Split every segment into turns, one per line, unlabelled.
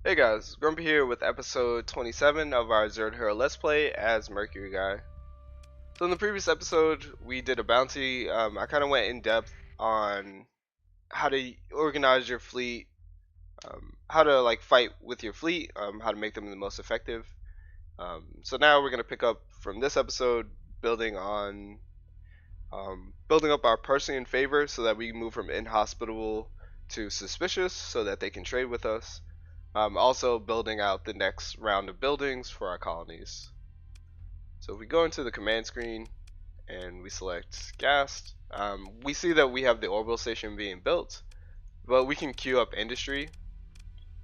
Hey guys, Grumpy here with episode 27 of our Zero Hero Let's Play as Mercury Guy. So in the previous episode, we did a bounty. I kind of went in depth on how to organize your fleet, how to fight with your fleet, how to make them the most effective. So now we're gonna pick up from this episode, building on building up our Persian favor so that we move from inhospitable to suspicious, so that they can trade with us. Also building out the next round of buildings for our colonies. So if we go into the command screen and we select gas, we see that we have the orbital station being built, but we can queue up industry.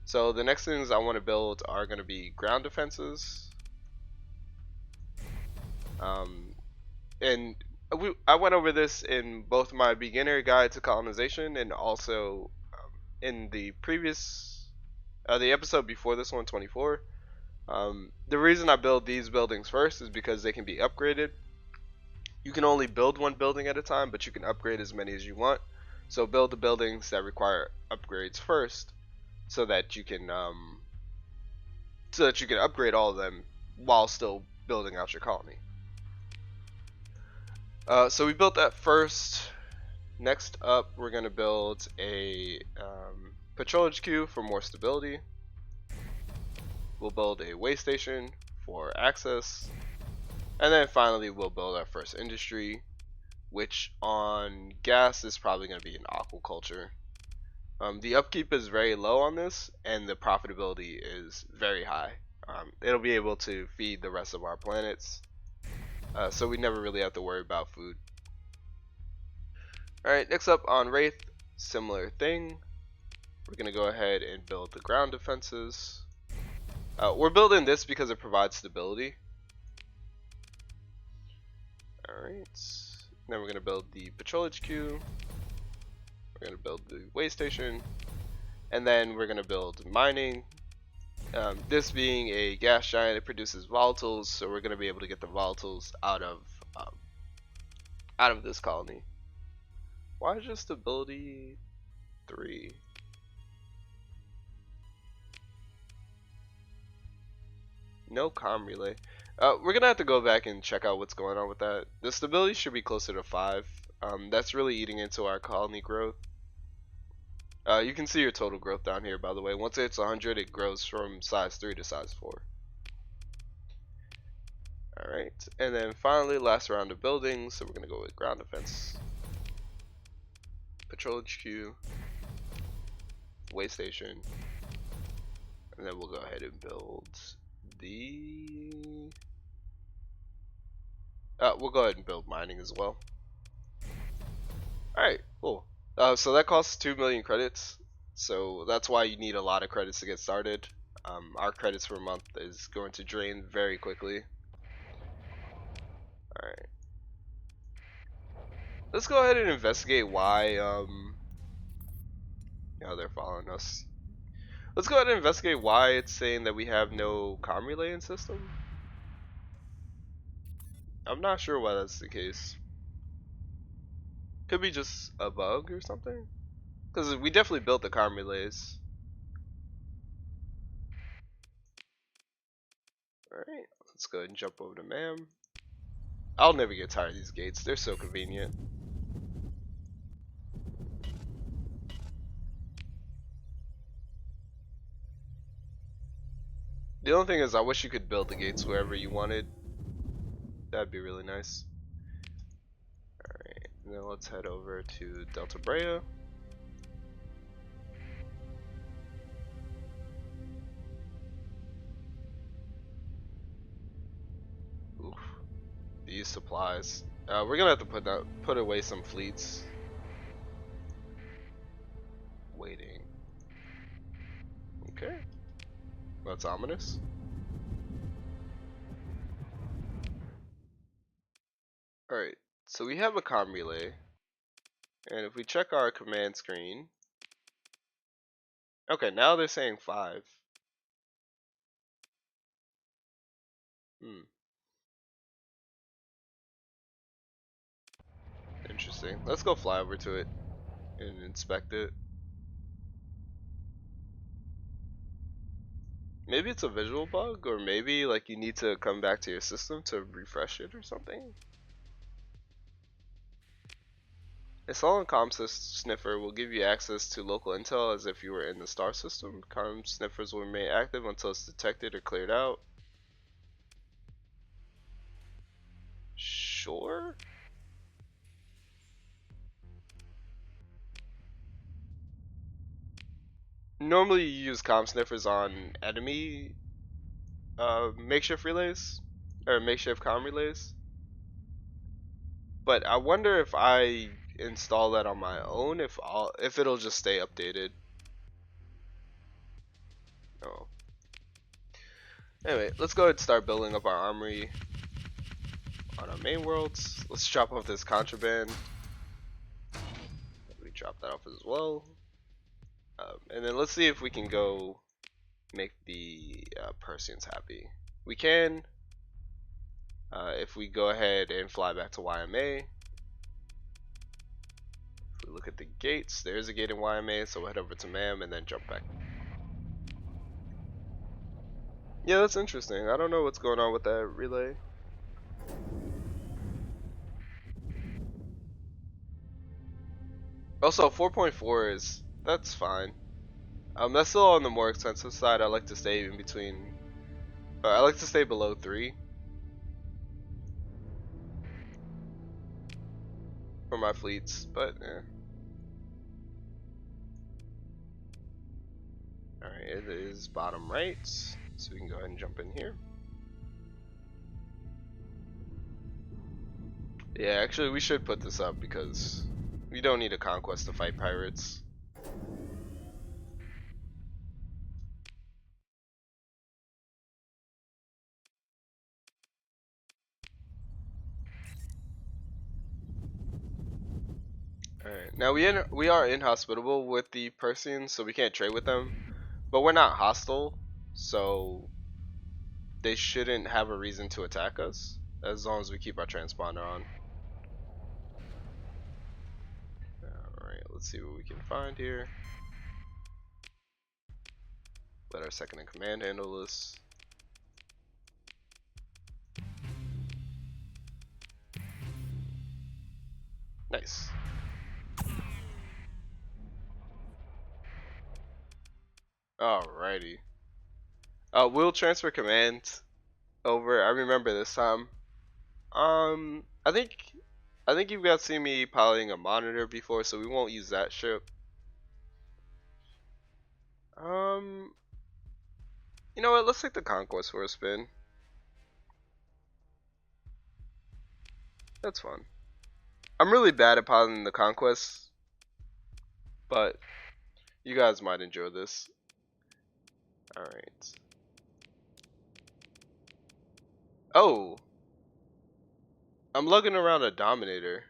So the next things I want to build are going to be ground defenses. And I went over this in both my beginner guide to colonization and also in the previous, the episode before this one, 24. The reason I build these buildings first is because they can be upgraded. You can only build one building at a time, but you can upgrade as many as you want. So build the buildings that require upgrades first, so that you can upgrade all of them while still building out your colony. So we built that first. Next up, we're gonna build a patrol HQ for more stability. We'll build a way station for access. And then finally we'll build our first industry, which on gas is probably going to be an aquaculture. The upkeep is very low on this, and the profitability is very high. It'll be able to feed the rest of our planets, so we never really have to worry about food. Alright, next up on Wraith, similar thing. We're going to go ahead and build the ground defenses. We're building this because it provides stability. Alright, then we're going to build the patrol HQ, we're going to build the way station, and then we're going to build mining. This being a gas giant, it produces volatiles, so we're going to be able to get the volatiles out of this colony. Why just ability 3? No comm relay. We're gonna have to go back and check out what's going on with that. The stability should be closer to 5. That's really eating into our colony growth. You can see your total growth down here, by the way. Once it's 100, it grows from size 3 to size 4. Alright, and then finally, last round of buildings. So we're gonna go with ground defense, patrol HQ, way station, and then we'll go ahead and build the we'll go ahead and build mining as well. Alright, cool. So that costs 2 million credits, so that's why you need a lot of credits to get started. Our credits per month is going to drain very quickly. Alright. Let's go ahead and investigate why they're following us. Let's go ahead and investigate why it's saying that we have no comm relaying system. I'm not sure why that's the case. Could be just a bug or something, because we definitely built the comm relays. Alright, let's go ahead and jump over to MAM. I'll never get tired of these gates, they're so convenient. The only thing is, I wish you could build the gates wherever you wanted. That'd be really nice. Alright, now let's head over to Delta Brea. Oof. These supplies. We're gonna have to put away some fleets. Waiting. Okay. That's ominous. Alright, so we have a comm relay. And if we check our command screen. Okay, now they're saying 5. Interesting. Let's go fly over to it and inspect it. Maybe it's a visual bug, or maybe like you need to come back to your system to refresh it or something. A Solon Sniffer will give you access to local intel as if you were in the star system. Comm sniffers will remain active until it's detected or cleared out. Sure. Normally you use comm sniffers on enemy makeshift relays or makeshift comm relays, but I wonder if I install that on my own, if it'll just stay updated. Oh. Anyway, let's go ahead and start building up our armory on our main worlds. Let's drop off this contraband. We drop that off as well. And then let's see if we can go make the Persians happy. We can, if we go ahead and fly back to YMA. If we look at the gates, there's a gate in YMA, so we'll head over to MAM and then jump back. Yeah, that's interesting. I don't know what's going on with that relay. Also, 4.4 that's fine. That's still on the more expensive side. I like to stay in between. I like to stay below 3 for my fleets, but Alright, it is bottom right, so we can go ahead and jump in here. Yeah, actually we should put this up because we don't need a conquest to fight pirates. Alright, now we are inhospitable with the Persians, so we can't trade with them, but we're not hostile, so they shouldn't have a reason to attack us as long as we keep our transponder on. Alright, let's see what we can find here. Let our second in command handle this. Nice. Alrighty. We'll transfer command over. I remember this time. I think you guys seen me piloting a monitor before, so we won't use that ship. You know what? Let's take the Conquest for a spin. That's fun. I'm really bad at piloting the Conquest, but you guys might enjoy this. Alright. Oh! I'm lugging around a Dominator.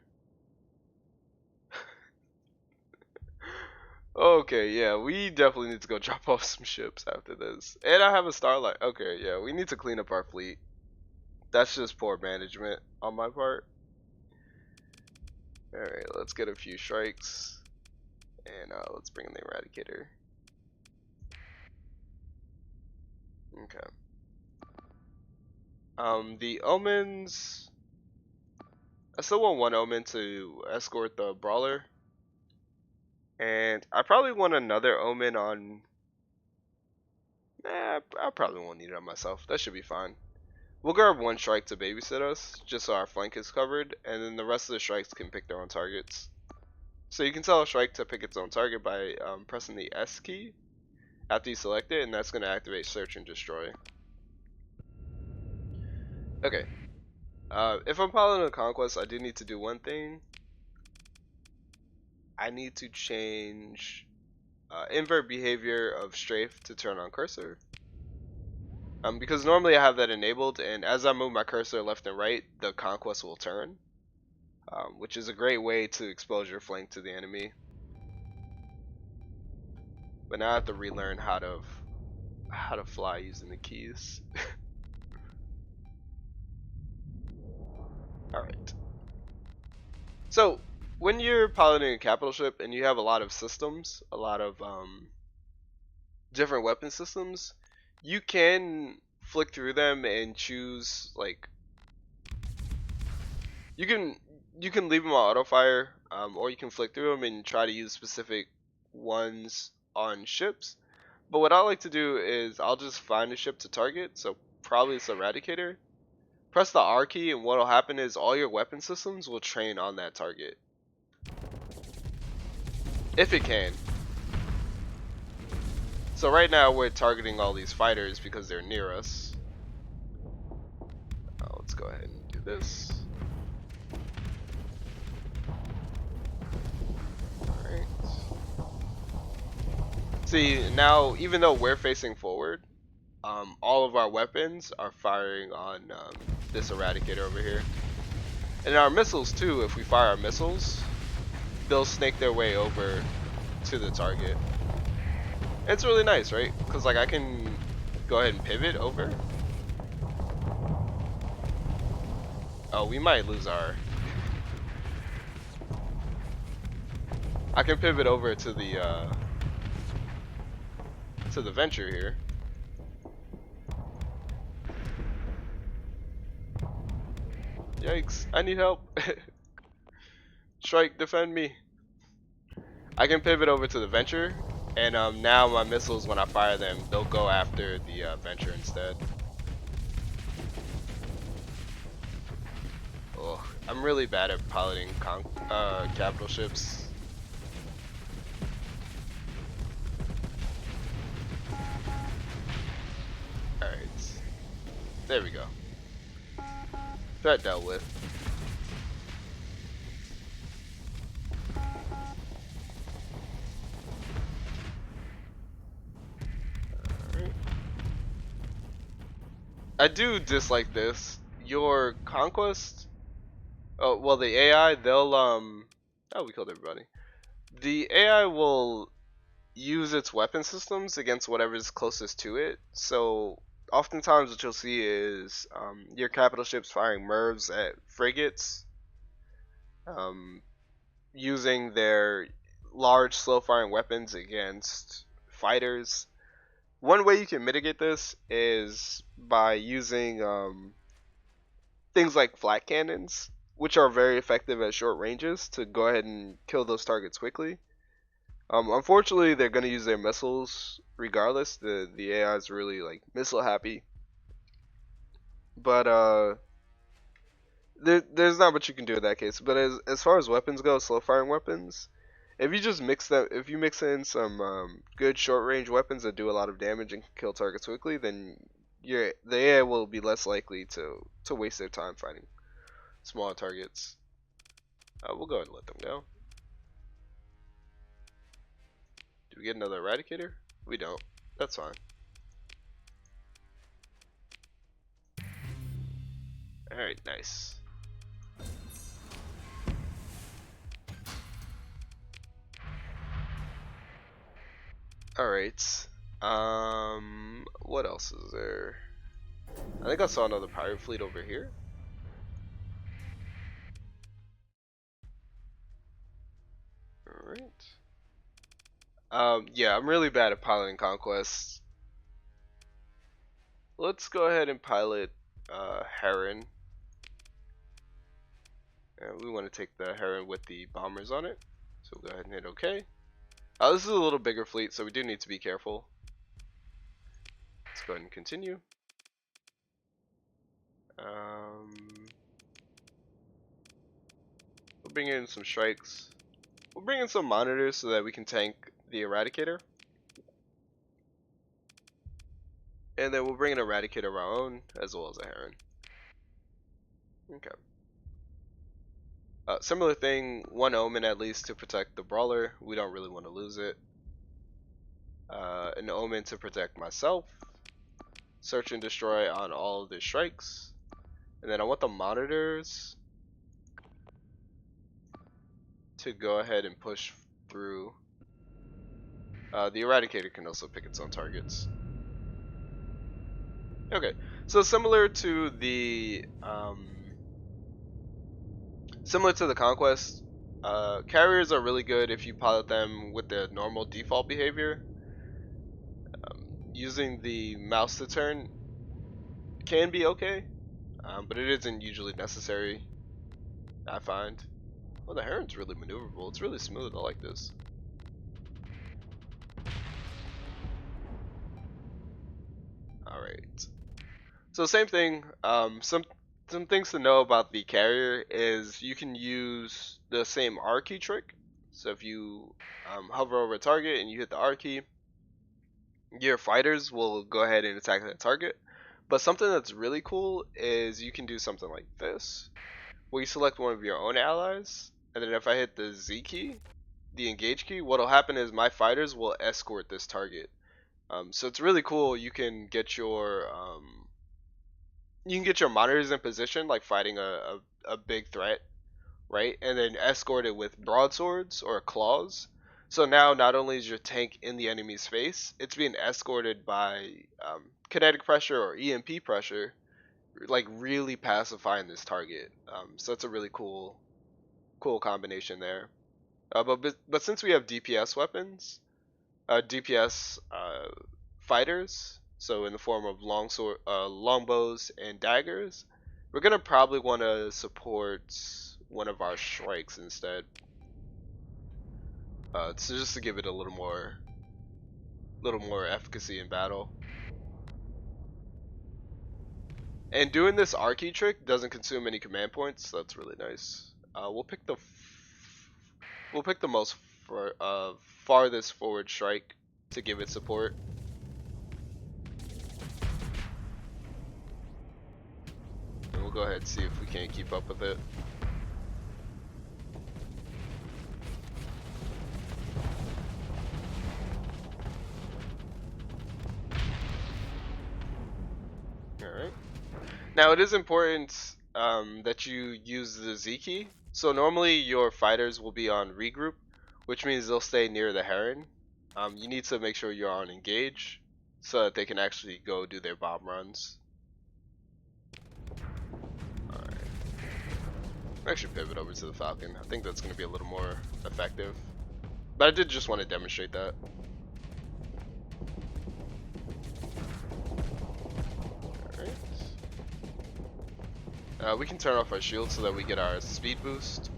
Okay, yeah, we definitely need to go drop off some ships after this. And I have a Starlight. Okay, yeah, we need to clean up our fleet. That's just poor management on my part. Alright, let's get a few strikes. And let's bring in the Eradicator. Okay. The Omens... I still want one Omen to escort the Brawler. And I probably want another Omen on... I probably won't need it on myself. That should be fine. We'll grab one strike to babysit us, just so our flank is covered, and then the rest of the strikes can pick their own targets. So you can tell a strike to pick its own target by pressing the S key after you select it, and that's going to activate Search and Destroy. Okay. If I'm piloting a Conquest, I do need to do one thing. I need to change invert behavior of strafe to turn on cursor. Because normally I have that enabled, and as I move my cursor left and right, the Conquest will turn. Which is a great way to expose your flank to the enemy. But now I have to relearn how to fly using the keys. Alright. So, when you're piloting a capital ship and you have a lot of systems, a lot of different weapon systems, You can flick through them and choose like you can leave them on auto fire, or you can flick through them and try to use specific ones on ships. But what I like to do is I'll just find a ship to target. So probably it's Eradicator. Press the R key, and what'll happen is all your weapon systems will train on that target. If it can. So right now we're targeting all these fighters because they're near us. Let's go ahead and do this. Alright. See, now even though we're facing forward, all of our weapons are firing on this Eradicator over here. And our missiles too, if we fire our missiles, they'll snake their way over to the target. And it's really nice, right? Because like I can go ahead and pivot over. Oh, we might lose our... I can pivot over to the Venture here. Yikes, I need help. Strike, defend me. I can pivot over to the Venture, and now my missiles, when I fire them, they'll go after the Venture instead. Oh, I'm really bad at piloting capital ships. Alright. There we go. That dealt with. Alright. I do dislike this. Your Conquest... Oh, well, the AI, they'll, oh, we killed everybody. The AI will use its weapon systems against whatever's closest to it. So, oftentimes what you'll see is your capital ships firing MIRVs at frigates, using their large, slow-firing weapons against fighters. One way you can mitigate this is by using things like flat cannons, which are very effective at short ranges to go ahead and kill those targets quickly. Unfortunately, they're going to use their missiles regardless. The AI is really like missile happy, but there's not much you can do in that case. But as far as weapons go, slow firing weapons, if you just mix them, if you mix in some good short range weapons that do a lot of damage and can kill targets quickly, then the AI will be less likely to waste their time fighting smaller targets. We'll go ahead and let them go. Do we get another Eradicator? We don't. That's fine. Alright, nice. Alright. What else is there? I think I saw another pirate fleet over here. Alright. Yeah, I'm really bad at piloting Conquest. Let's go ahead and pilot Heron. And we want to take the Heron with the bombers on it. So we'll go ahead and hit OK. This is a little bigger fleet, so we do need to be careful. Let's go ahead and continue. We'll bring in some strikes. We'll bring in some monitors so that we can tank the Eradicator. And then we'll bring an Eradicator of our own, as well as a Heron. Okay. Similar thing, one Omen at least to protect the Brawler. We don't really want to lose it. An Omen to protect myself. Search and destroy on all of the strikes. And then I want the monitors to go ahead and push through. The Eradicator can also pick its own targets. Okay, so similar to the Conquest, carriers are really good if you pilot them with the normal default behavior. using the mouse to turn can be okay, but it isn't usually necessary, I find. Well, the Heron's really maneuverable. It's really smooth. I like this. Alright. So same thing. Some things to know about the carrier is you can use the same R key trick. So if you hover over a target and you hit the R key, your fighters will go ahead and attack that target. But something that's really cool is you can do something like this, where you select one of your own allies, and then if I hit the Z key, the engage key, what'll happen is my fighters will escort this target. So it's really cool. You can get your monitors in position, like fighting a big threat, right? And then escort it with broadswords or claws. So now not only is your tank in the enemy's face, it's being escorted by kinetic pressure or EMP pressure, like really pacifying this target. So it's a really cool combination there. But since we have DPS weapons, DPS fighters, so in the form of longbows and daggers, we're gonna probably want to support one of our strikes instead. So just to give it a little more efficacy in battle. And doing this R key trick doesn't consume any command points, so that's really nice. We'll pick the most farthest forward strike to give it support. And we'll go ahead and see if we can't keep up with it. Alright. Now it is important that you use the Z key. So normally your fighters will be on regroup, which means they'll stay near the Heron. You need to make sure you're on engage so that they can actually go do their bomb runs. Alright. Actually pivot over to the Falcon. I think that's going to be a little more effective. But I did just want to demonstrate that. Alright. We can turn off our shield so that we get our speed boost.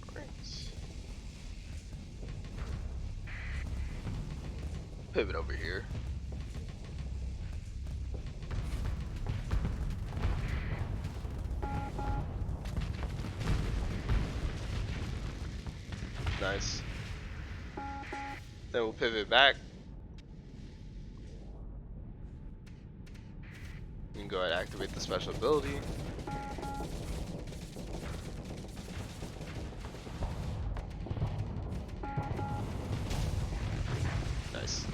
Alright. Pivot over here. Nice. Then we'll pivot back. You can go ahead and activate the special ability. Nice.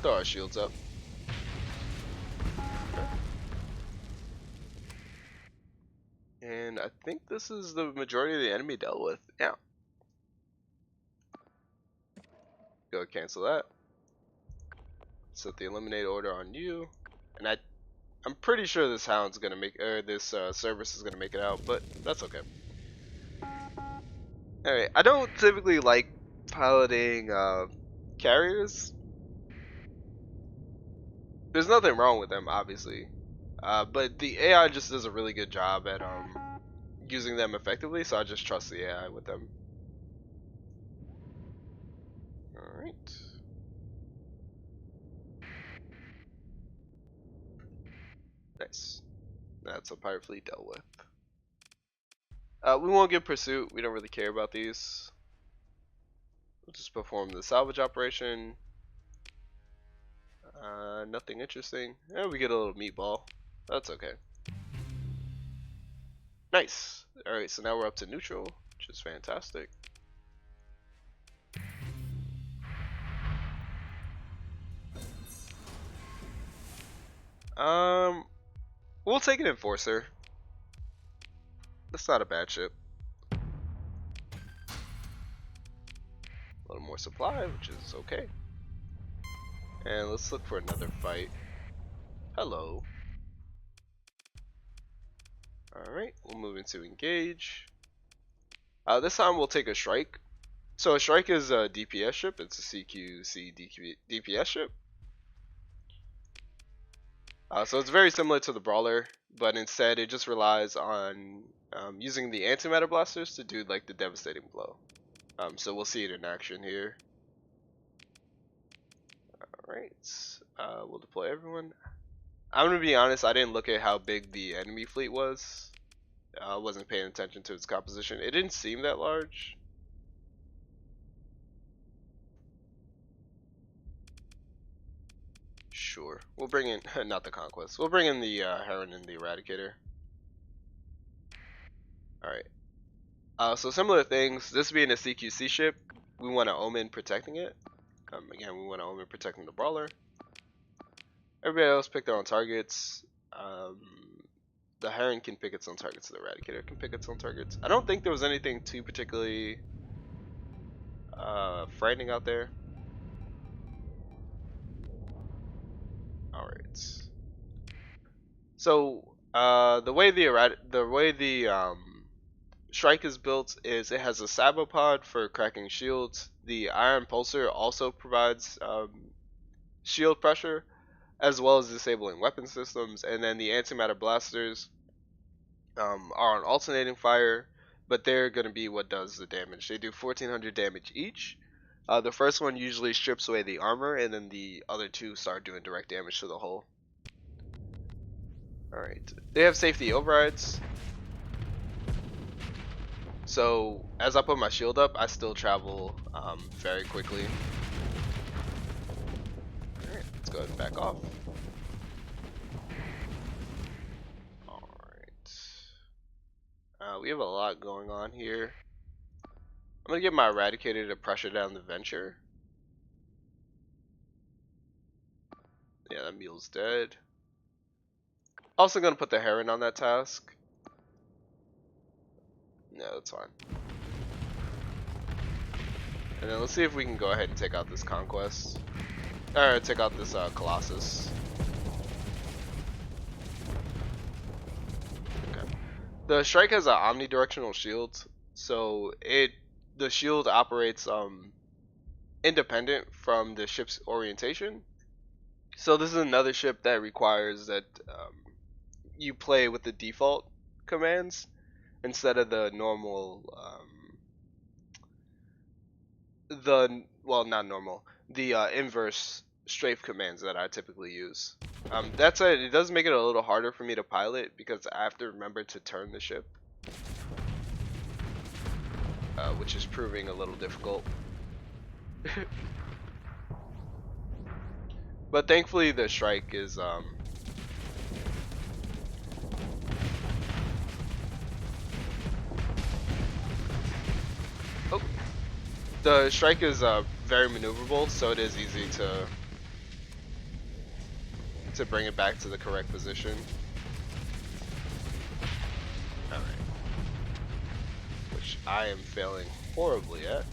Throw our shields up. And I think this is the majority of the enemy dealt with. Yeah. Go ahead, cancel that. Set the eliminate order on you. And I'm pretty sure this hound's gonna make, or this service is gonna make it out, but that's okay. Alright, I don't typically like piloting carriers. There's nothing wrong with them, obviously. But the AI just does a really good job at using them effectively, so I just trust the AI with them. Alright. Nice. That's a pirate fleet dealt with. We won't get pursuit. We don't really care about these. We'll just perform the salvage operation. Nothing interesting. And we get a little meatball. That's okay. Nice. Alright, so now we're up to neutral, which is fantastic. We'll take an enforcer. That's not a bad ship. A little more supply, which is okay. And let's look for another fight. Hello. Alright, we'll move into engage. This time we'll take a strike. So a strike is a DPS ship. It's a CQC DPS ship. So it's very similar to the brawler, but instead it just relies on using the antimatter blasters to do like the devastating blow. So we'll see it in action here. Alright, we'll deploy everyone. I'm gonna be honest, I didn't look at how big the enemy fleet was. I wasn't paying attention to its composition. It didn't seem that large. Sure, we'll bring in, not the Conquest, we'll bring in the Heron and the Eradicator. Alright, so similar things, this being a CQC ship, we want to Omen protecting it. Again, we want to Omen protecting the Brawler. Everybody else pick their own targets. The Heron can pick its own targets, the Eradicator can pick its own targets. I don't think there was anything too particularly frightening out there. Alright. So the way the strike is built is it has a sabopod for cracking shields. The iron pulsar also provides shield pressure, as well as disabling weapon systems, and then the antimatter blasters are on alternating fire, but they're going to be what does the damage. They do 1400 damage each. The first one usually strips away the armor, and then the other two start doing direct damage to the hull. Alright, they have safety overrides. So as I put my shield up, I still travel very quickly. Alright, let's go ahead and back off. Alright. We have a lot going on here. I'm gonna get my Eradicator to pressure down the Venture. Yeah, that mule's dead. Also gonna put the Heron on that task. No, that's fine. And then let's see if we can go ahead and take out this Conquest. Or take out this Colossus. Okay. The strike has an omnidirectional shield, so the shield operates independent from the ship's orientation. So this is another ship that requires that you play with the default commands instead of the normal the inverse strafe commands that I typically use. That said, it does make it a little harder for me to pilot because I have to remember to turn the ship, which is proving a little difficult. But thankfully the strike is the strike is very maneuverable, so it is easy to bring it back to the correct position. Alright. Which I am failing horribly at.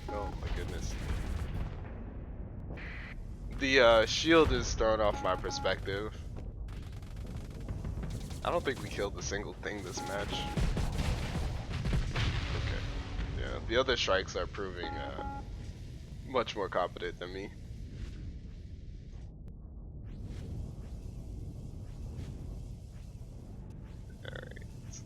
Oh my goodness. The shield is throwing off my perspective. I don't think we killed a single thing this match. Okay. Yeah, the other strikes are proving much more competent than me. Alright.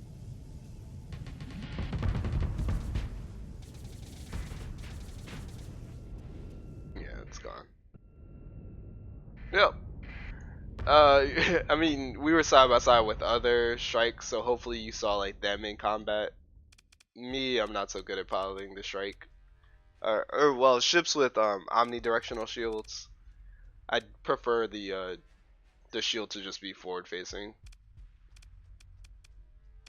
Yeah, it's gone. Yep. I mean, we were side by side with other strikes, so hopefully you saw like them in combat. Me, I'm not so good at piloting the strike. Or well, ships with omnidirectional shields. I'd prefer the shield to just be forward facing.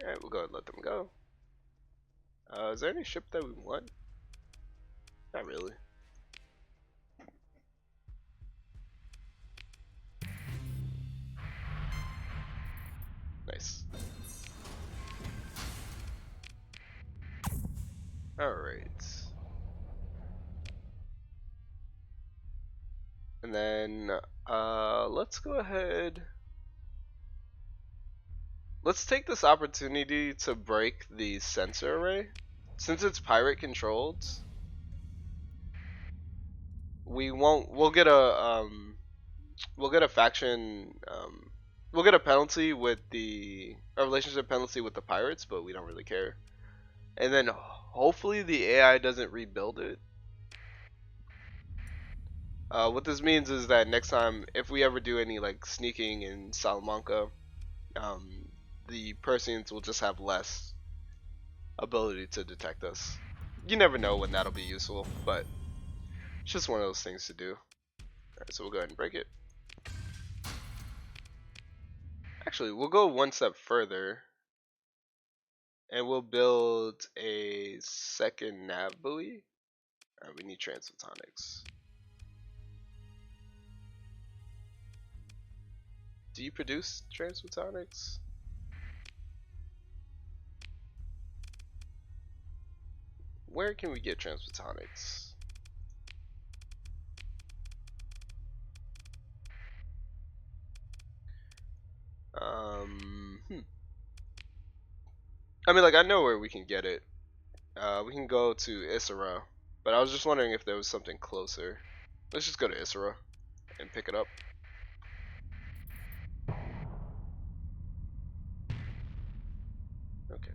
Alright, we'll go ahead and let them go. Is there any ship that we want? Not really. Nice. Alright. And then Let's go ahead. Let's take this opportunity to break the sensor array. Since it's pirate controlled, we'll get a faction, we'll get a penalty with a relationship penalty with the pirates, but we don't really care. And then hopefully the AI doesn't rebuild it. What this means is that next time, if we ever do any like sneaking in Salamanca, the Persians will just have less ability to detect us. You never know when that'll be useful, but it's just one of those things to do. Alright, so we'll go ahead and break it. Actually, we'll go one step further and we'll build a second nav buoy. Alright, we need transphotonics. Do you produce transphotonics? Where can we get transphotonics? I mean, like, I know where we can get it. We can go to Isra, but I was just wondering if there was something closer. Let's just go to Isra and pick it up. Okay.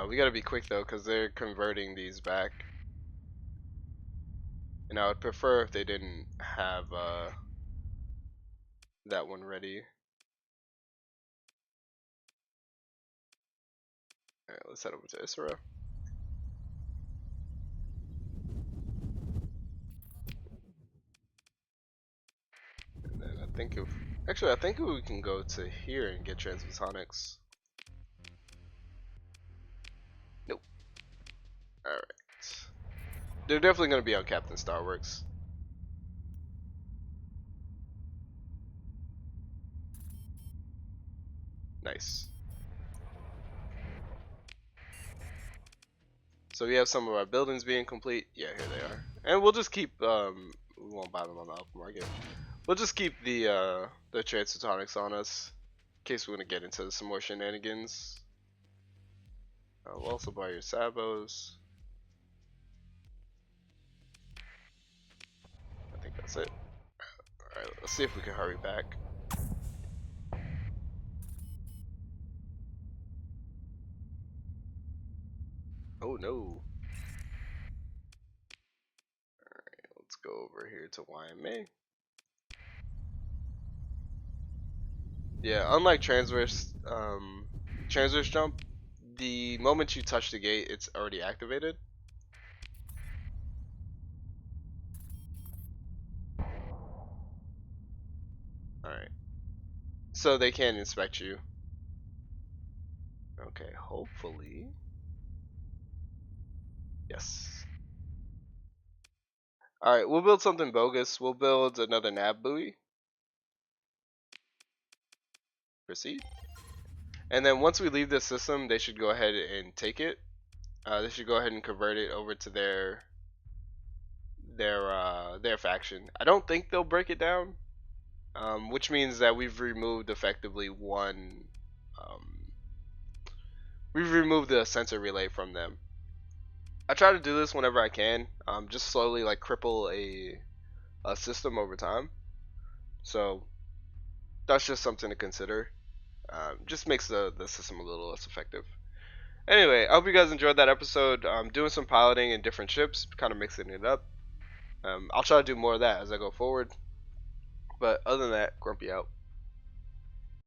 We gotta be quick though, because they're converting these back. And I would prefer if they didn't have that one ready. Alright, let's head over to Isra. And then I think if we can go to here and get transphotonics. Nope. Alright. They're definitely gonna be on Captain Starworks. Nice. So we have some of our buildings being complete. Yeah, here they are. And we'll just keep we won't buy them on the open market. We'll just keep the transphotonics on us in case we want to get into some more shenanigans. We'll also buy your sabos. I think that's it. Alright, let's see if we can hurry back. Oh no. Alright, let's go over here to YMA. Yeah, unlike transverse jump, the moment you touch the gate, it's already activated. Alright. So they can't inspect you. Okay, hopefully. Yes. Alright, we'll build something bogus. We'll build another nav buoy. Proceed. And then once we leave this system, they should go ahead and take it. They should go ahead and convert it over to their faction. I don't think they'll break it down, which means that we've removed effectively one. We've removed the sensor relay from them. I try to do this whenever I can, just slowly like cripple a system over time. So that's just something to consider. Just makes the system a little less effective. Anyway, I hope you guys enjoyed that episode. Doing some piloting in different ships, kind of mixing it up. I'll try to do more of that as I go forward. But other than that, Grumpy out.